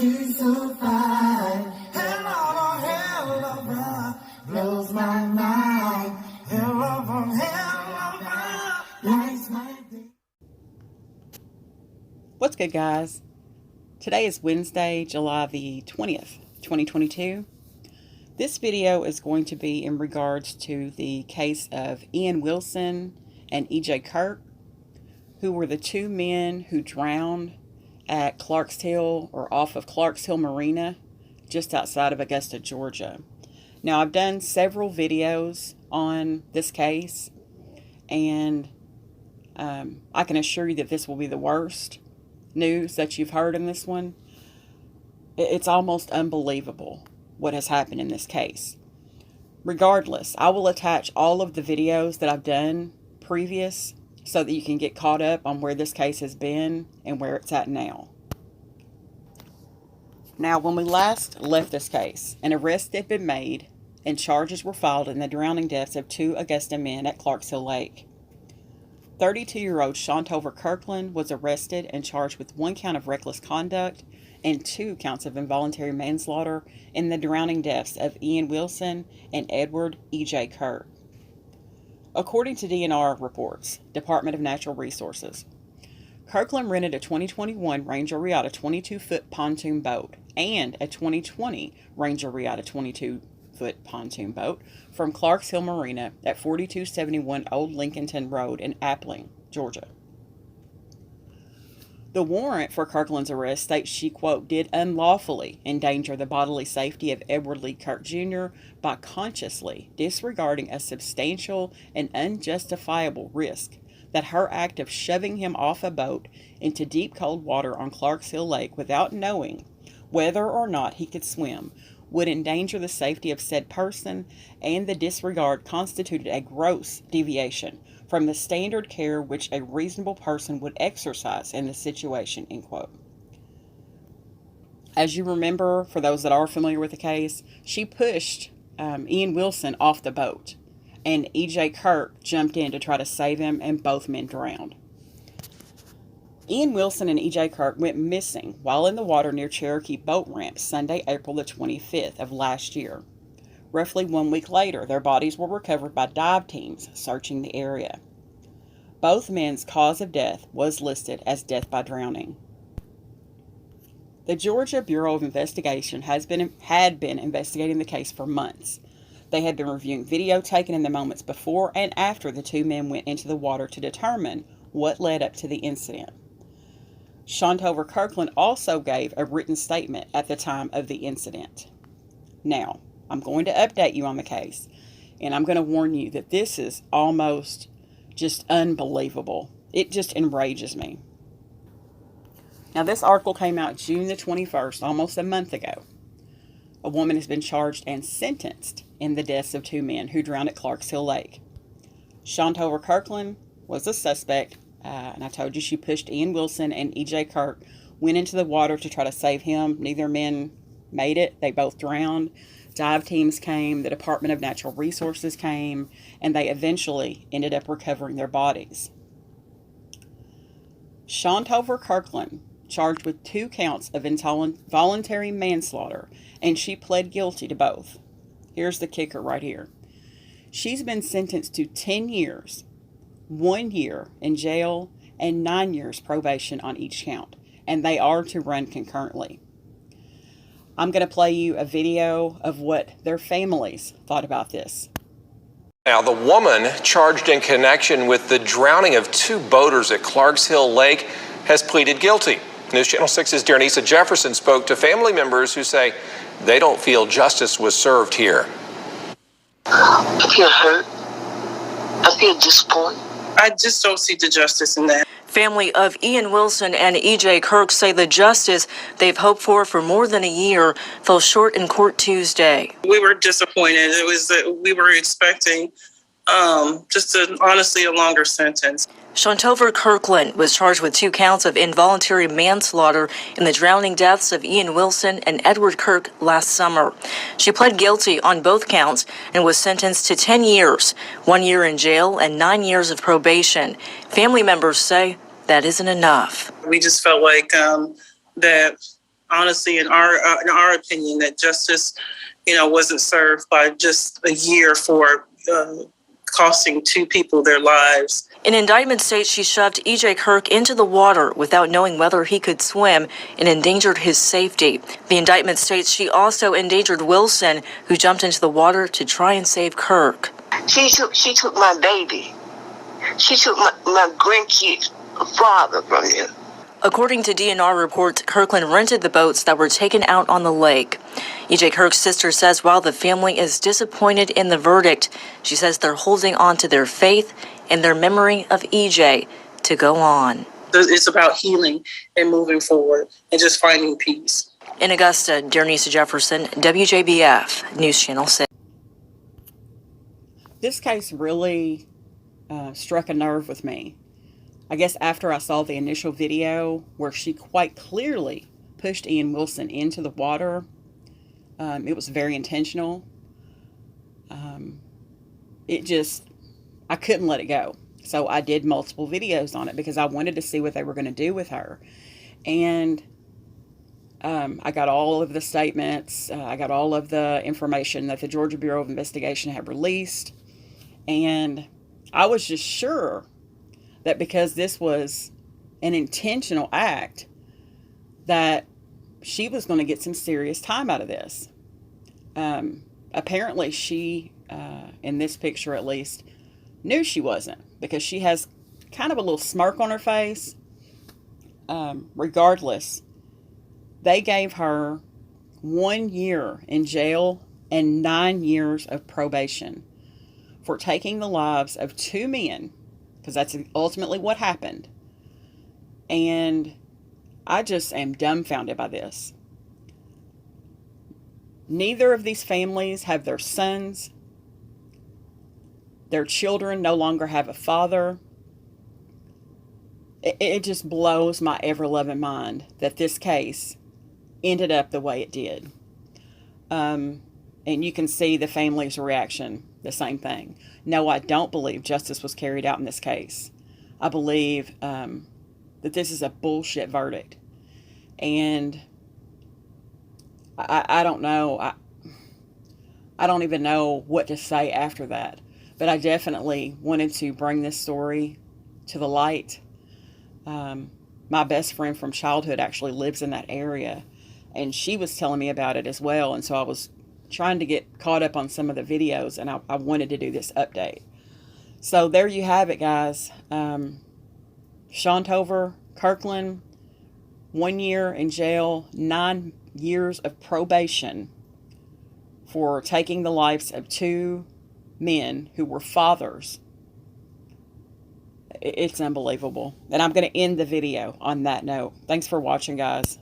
she's so fine. Hell of a ride, blows my mind. Hell of a ride, lights my day. What's good, guys? Today is Wednesday, July the 20th, 2022. This video is going to be in regards to the case of Eynn Wilson and EJ Kirk, who were the two men who drowned at Clarks Hill or off of Clarks Hill Marina, just outside of Augusta, Georgia. Now, I've done several videos on this case, and I can assure you that this will be the worst news that you've heard in this one. It's almost unbelievable what has happened in this case. Regardless, I will attach all of the videos that I've done previous so that you can get caught up on where this case has been and where it's at now. Now, when we last left this case, an arrest had been made and charges were filed in the drowning deaths of two Augusta men at Clarks Hill Lake. 32-year-old Shontover Kirkland was arrested and charged with 1 count of reckless conduct and 2 counts of involuntary manslaughter in the drowning deaths of Eynn Wilson and Edward EJ Kirk. According to DNR reports, Department of Natural Resources, Kirkland rented a 2021 Ranger Regatta 22-foot pontoon boat and a 2020 Ranger Regatta 22-foot pontoon boat from Clarks Hill Marina at 4271 Old Lincolnton Road in Appling, Georgia. The warrant for Kirkland's arrest states she, quote, did unlawfully endanger the bodily safety of Edward Lee Kirk Jr. by consciously disregarding a substantial and unjustifiable risk that her act of shoving him off a boat into deep cold water on Clarks Hill Lake without knowing whether or not he could swim would endanger the safety of said person, and the disregard constituted a gross deviation from the standard care which a reasonable person would exercise in the situation, end quote. As you remember, for those that are familiar with the case, she pushed Eynn Wilson off the boat, and EJ Kirk jumped in to try to save him, and both men drowned. Eynn Wilson and EJ Kirk went missing while in the water near Cherokee Boat Ramp Sunday, April the 25th of last year. Roughly 1 week later, their bodies were recovered by dive teams searching the area. Both men's cause of death was listed as death by drowning. The Georgia Bureau of Investigation had been investigating the case for months. They had been reviewing video taken in the moments before and after the two men went into the water to determine what led up to the incident. Shontover Kirkland also gave a written statement at the time of the incident. Now, I'm going to update you on the case, and I'm going to warn you that this is almost just unbelievable. It just enrages me. Now, this article came out June the 21st, almost a month ago. A woman has been charged and sentenced in the deaths of two men who drowned at Clarks Hill Lake. Shontover Kirkland was a suspect, and I told you she pushed Eynn Wilson, and EJ Kirk went into the water to try to save him. Neither men made it. They both drowned. Dive teams came, the Department of Natural Resources came, and they eventually ended up recovering their bodies. Shontover Kirkland, charged with 2 counts of involuntary manslaughter, and she pled guilty to both. Here's the kicker right here. She's been sentenced to 10 years, 1 year in jail, and 9 years probation on each count, and they are to run concurrently. I'm going to play you a video of what their families thought about this. Now, the woman charged in connection with the drowning of 2 boaters at Clarks Hill Lake has pleaded guilty. News Channel 6's Dearnisa Jefferson spoke to family members who say they don't feel justice was served here. I feel hurt. I feel disappointed. I just don't see the justice in that. Family of Eynn Wilson and EJ Kirk say the justice they've hoped for more than a year fell short in court Tuesday. We were disappointed. It was that we were expecting honestly a longer sentence. Shontover Kirkland was charged with 2 counts of involuntary manslaughter in the drowning deaths of Eynn Wilson and Edward Kirk last summer. She pled guilty on both counts and was sentenced to 10 years, 1 year in jail and 9 years of probation. Family members say that isn't enough. We just felt like that honestly, in our opinion, that justice, wasn't served by just a year for costing 2 people their lives. An indictment states she shoved EJ Kirk into the water without knowing whether he could swim and endangered his safety. The indictment states she also endangered Wilson, who jumped into the water to try and save Kirk. She took my baby. She took my grandkid's father from him. According to DNR reports, Kirkland rented the boats that were taken out on the lake. EJ Kirk's sister says while the family is disappointed in the verdict, she says they're holding on to their faith and their memory of EJ to go on. It's about healing and moving forward and just finding peace. In Augusta, Denise Jefferson, WJBF, News Channel 6. This case really struck a nerve with me. I guess after I saw the initial video where she quite clearly pushed Eynn Wilson into the water, it was very intentional. I couldn't let it go. So I did multiple videos on it because I wanted to see what they were going to do with her. And I got all of the statements. I got all of the information that the Georgia Bureau of Investigation had released. And I was just sure that because this was an intentional act, that she was going to get some serious time out of this. Apparently she, in this picture at least, knew she wasn't, because she has kind of a little smirk on her face. Regardless, they gave her 1 year in jail and 9 years of probation for taking the lives of 2 men, because that's ultimately what happened. And I just am dumbfounded by this. Neither of these families have their sons. Their children no longer have a father. It just blows my ever-loving mind that this case ended up the way it did. And you can see the family's reaction, the same thing. No, I don't believe justice was carried out in this case. I believe that this is a bullshit verdict. And I don't know. I don't even know what to say after that. But I definitely wanted to bring this story to the light. My best friend from childhood actually lives in that area, and she was telling me about it as well. And so I was trying to get caught up on some of the videos, and I wanted to do this update. So there you have it, guys. Shontover Kirkland, 1 year in jail, 9 years of probation for taking the lives of 2 men who were fathers. It's unbelievable. And I'm going to end the video on that note. Thanks for watching, guys.